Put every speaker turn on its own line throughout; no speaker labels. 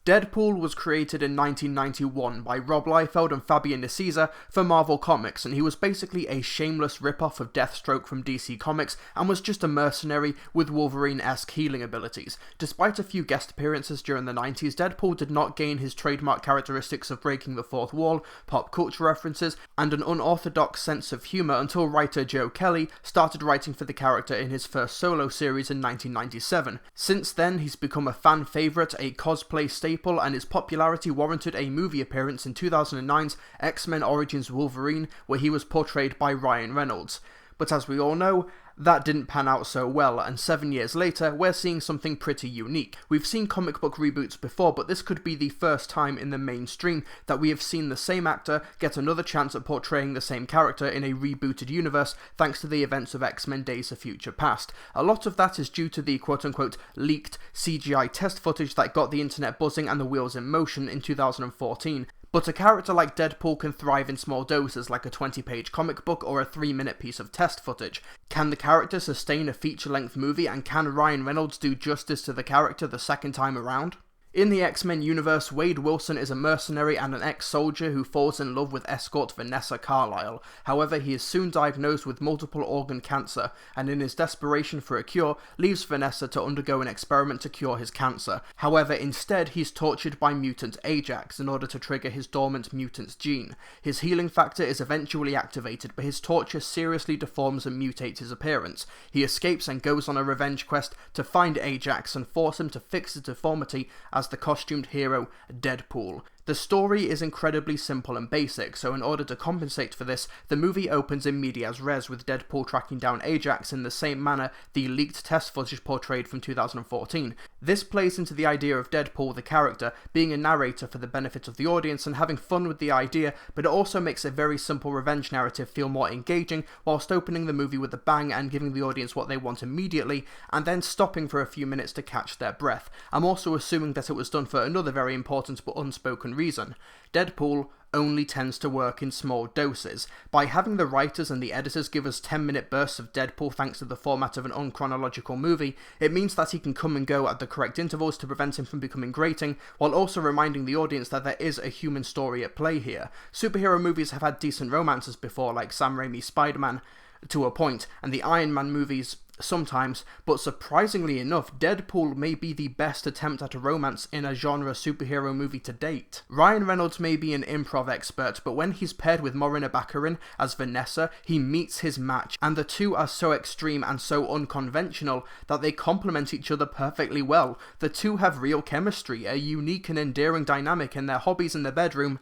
Deadpool was created in 1991 by Rob Liefeld and Fabian Nicieza for Marvel Comics, and he was basically a shameless rip-off of Deathstroke from DC Comics and was just a mercenary with Wolverine-esque healing abilities. Despite a few guest appearances during the 90s, Deadpool did not gain his trademark characteristics of breaking the fourth wall, pop culture references, and an unorthodox sense of humour until writer Joe Kelly started writing for the character in his first solo series in 1997. Since then, he's become a fan favourite, a cosplay staple, and his popularity warranted a movie appearance in 2009's X-Men Origins Wolverine, where he was portrayed by Ryan Reynolds. But as we all know, that didn't pan out so well, and 7 years later, we're seeing something pretty unique. We've seen comic book reboots before, but this could be the first time in the mainstream that we have seen the same actor get another chance at portraying the same character in a rebooted universe, thanks to the events of X-Men Days of Future Past. A lot of that is due to the quote-unquote leaked CGI test footage that got the internet buzzing and the wheels in motion in 2014. But a character like Deadpool can thrive in small doses like a 20-page comic book or a 3-minute piece of test footage. Can the character sustain a feature-length movie, and can Ryan Reynolds do justice to the character the second time around? In the X-Men universe, Wade Wilson is a mercenary and an ex-soldier who falls in love with escort Vanessa Carlyle. However, he is soon diagnosed with multiple organ cancer, and in his desperation for a cure, leaves Vanessa to undergo an experiment to cure his cancer. However, instead, he's tortured by mutant Ajax in order to trigger his dormant mutant's gene. His healing factor is eventually activated, but his torture seriously deforms and mutates his appearance. He escapes and goes on a revenge quest to find Ajax and force him to fix his deformity as the costumed hero Deadpool. The story is incredibly simple and basic, so in order to compensate for this, the movie opens in medias res with Deadpool tracking down Ajax in the same manner the leaked test footage portrayed from 2014. This plays into the idea of Deadpool, the character, being a narrator for the benefit of the audience and having fun with the idea, but it also makes a very simple revenge narrative feel more engaging, whilst opening the movie with a bang and giving the audience what they want immediately, and then stopping for a few minutes to catch their breath. I'm also assuming that it was done for another very important but unspoken reason. Deadpool only tends to work in small doses. By having the writers and the editors give us 10-minute bursts of Deadpool thanks to the format of an unchronological movie, it means that he can come and go at the correct intervals to prevent him from becoming grating, while also reminding the audience that there is a human story at play here. Superhero movies have had decent romances before, like Sam Raimi's Spider-Man, to a point, and the Iron Man movies sometimes, but surprisingly enough, Deadpool may be the best attempt at a romance in a genre superhero movie to date. Ryan Reynolds may be an improv expert, but when he's paired with Morena Baccarin as Vanessa, he meets his match, and the two are so extreme and so unconventional that they complement each other perfectly well. The two have real chemistry, a unique and endearing dynamic, and their hobbies in the bedroom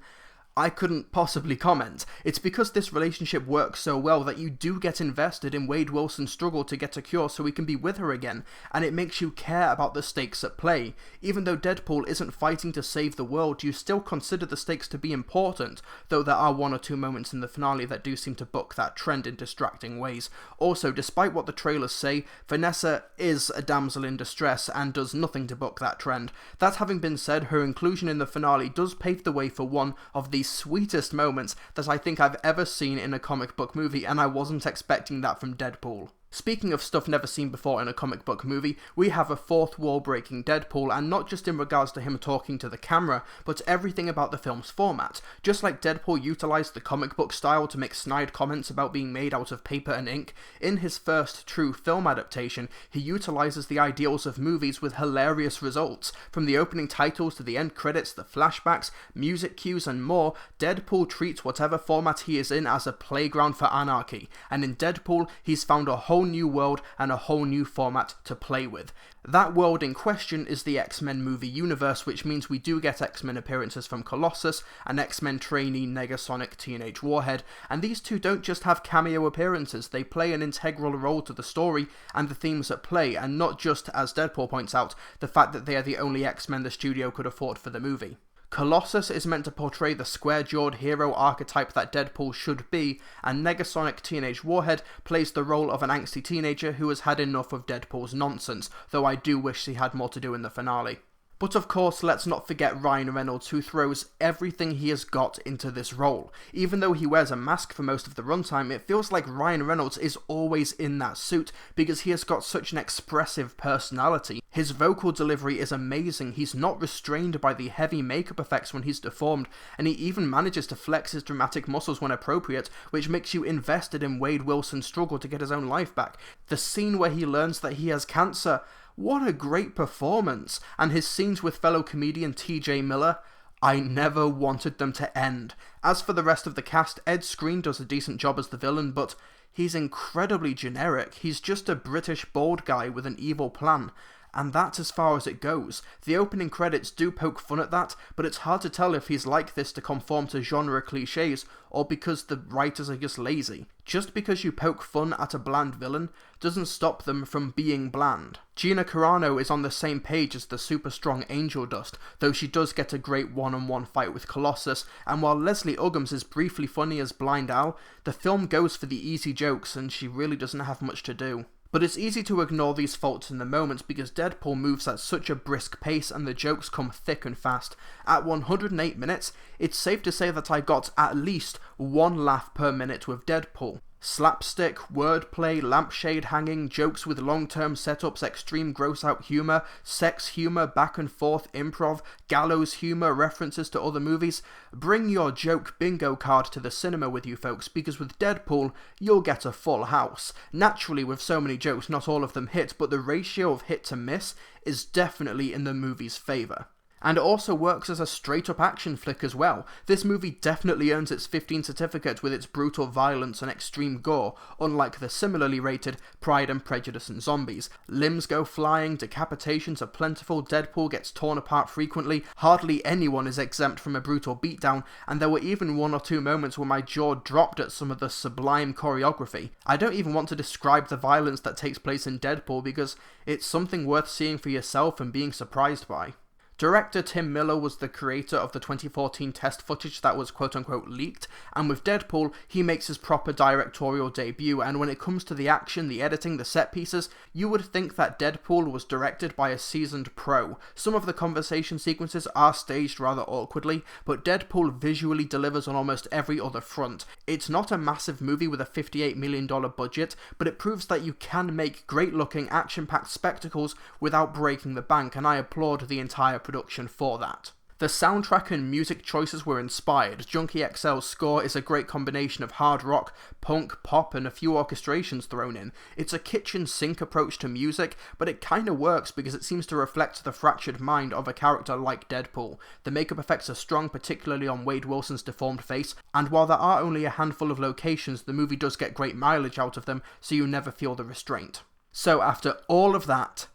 I couldn't possibly comment. It's because this relationship works so well that you do get invested in Wade Wilson's struggle to get a cure so he can be with her again, and it makes you care about the stakes at play. Even though Deadpool isn't fighting to save the world, you still consider the stakes to be important, though there are one or two moments in the finale that do seem to buck that trend in distracting ways. Also, despite what the trailers say, Vanessa is a damsel in distress and does nothing to buck that trend. That having been said, her inclusion in the finale does pave the way for one of the sweetest moments that I think I've ever seen in a comic book movie, and I wasn't expecting that from Deadpool. Speaking of stuff never seen before in a comic book movie, we have a fourth wall breaking Deadpool, and not just in regards to him talking to the camera, but everything about the film's format. Just like Deadpool utilised the comic book style to make snide comments about being made out of paper and ink, in his first true film adaptation, he utilises the ideals of movies with hilarious results. From the opening titles to the end credits, the flashbacks, music cues and more, Deadpool treats whatever format he is in as a playground for anarchy, and in Deadpool, he's found a whole new world and a whole new format to play with. That world in question is the X-Men movie universe, which means we do get X-Men appearances from Colossus, an X-Men trainee Negasonic Teenage Warhead, and these two don't just have cameo appearances, they play an integral role to the story and the themes at play, and not just, as Deadpool points out, the fact that they are the only X-Men the studio could afford for the movie. Colossus is meant to portray the square-jawed hero archetype that Deadpool should be, and Negasonic Teenage Warhead plays the role of an angsty teenager who has had enough of Deadpool's nonsense, though I do wish he had more to do in the finale. But of course, let's not forget Ryan Reynolds, who throws everything he has got into this role. Even though he wears a mask for most of the runtime, it feels like Ryan Reynolds is always in that suit, because he has got such an expressive personality. His vocal delivery is amazing, he's not restrained by the heavy makeup effects when he's deformed, and he even manages to flex his dramatic muscles when appropriate, which makes you invested in Wade Wilson's struggle to get his own life back. The scene where he learns that he has cancer, what a great performance! And his scenes with fellow comedian TJ Miller, I never wanted them to end. As for the rest of the cast, Ed Skrein does a decent job as the villain, but he's incredibly generic. He's just a British bald guy with an evil plan. And that's as far as it goes. The opening credits do poke fun at that, but it's hard to tell if he's like this to conform to genre cliches, or because the writers are just lazy. Just because you poke fun at a bland villain doesn't stop them from being bland. Gina Carano is on the same page as the super strong Angel Dust, though she does get a great one-on-one fight with Colossus, and while Leslie Uggams is briefly funny as Blind Al, the film goes for the easy jokes and she really doesn't have much to do. But it's easy to ignore these faults in the moment because Deadpool moves at such a brisk pace and the jokes come thick and fast. At 108 minutes, it's safe to say that I got at least one laugh per minute with Deadpool. Slapstick, wordplay, lampshade hanging, jokes with long-term setups, extreme gross-out humour, sex humour, back and forth improv, gallows humour, references to other movies. Bring your joke bingo card to the cinema with you folks, because with Deadpool, you'll get a full house. Naturally, with so many jokes, not all of them hit, but the ratio of hit to miss is definitely in the movie's favour. And it also works as a straight-up action flick as well. This movie definitely earns its 15 certificate with its brutal violence and extreme gore, unlike the similarly rated Pride and Prejudice and Zombies. Limbs go flying, decapitations are plentiful, Deadpool gets torn apart frequently, hardly anyone is exempt from a brutal beatdown, and there were even one or two moments where my jaw dropped at some of the sublime choreography. I don't even want to describe the violence that takes place in Deadpool because it's something worth seeing for yourself and being surprised by. Director Tim Miller was the creator of the 2014 test footage that was quote-unquote leaked, and with Deadpool, he makes his proper directorial debut, and when it comes to the action, the editing, the set pieces, you would think that Deadpool was directed by a seasoned pro. Some of the conversation sequences are staged rather awkwardly, but Deadpool visually delivers on almost every other front. It's not a massive movie with a $58 million budget, but it proves that you can make great-looking, action-packed spectacles without breaking the bank, and I applaud the entire production for that. The soundtrack and music choices were inspired. Junkie XL's score is a great combination of hard rock, punk, pop, and a few orchestrations thrown in. It's a kitchen sink approach to music, but it kinda works because it seems to reflect the fractured mind of a character like Deadpool. The makeup effects are strong, particularly on Wade Wilson's deformed face, and while there are only a handful of locations, the movie does get great mileage out of them, so you never feel the restraint. So after all of that,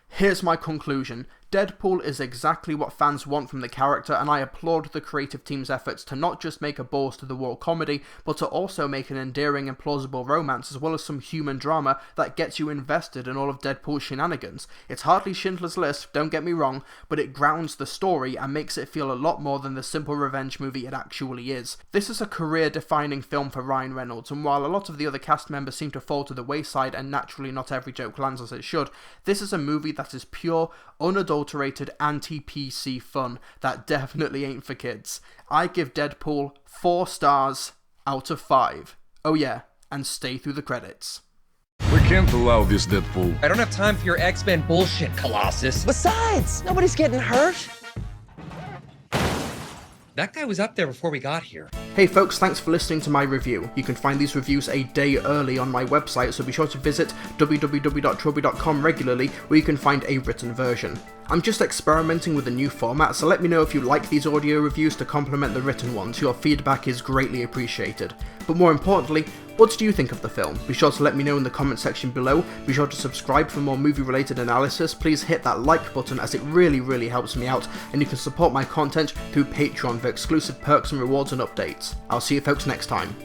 here's my conclusion. Deadpool is exactly what fans want from the character, and I applaud the creative team's efforts to not just make a balls-to-the-wall comedy, but to also make an endearing and plausible romance, as well as some human drama that gets you invested in all of Deadpool's shenanigans. It's hardly Schindler's List, don't get me wrong, but it grounds the story and makes it feel a lot more than the simple revenge movie it actually is. This is a career-defining film for Ryan Reynolds, and while a lot of the other cast members seem to fall to the wayside and naturally not every joke lands as it should, this is a movie that is pure, unadulterated anti-PC fun that definitely ain't for kids. I give Deadpool 4 stars out of 5. Oh yeah, and stay through the credits.
We can't allow this, Deadpool.
I don't have time for your X-Men bullshit, Colossus.
Besides, nobody's getting hurt.
That guy was up there before we got here.
Hey folks, thanks for listening to my review. You can find these reviews a day early on my website, so be sure to visit www.trilbee.com regularly where you can find a written version. I'm just experimenting with a new format, so let me know if you like these audio reviews to complement the written ones. Your feedback is greatly appreciated. But more importantly, what did you think of the film? Be sure to let me know in the comment section below. Be sure to subscribe for more movie-related analysis. Please hit that like button as it really helps me out, and you can support my content through Patreon for exclusive perks and rewards and updates. I'll see you folks next time.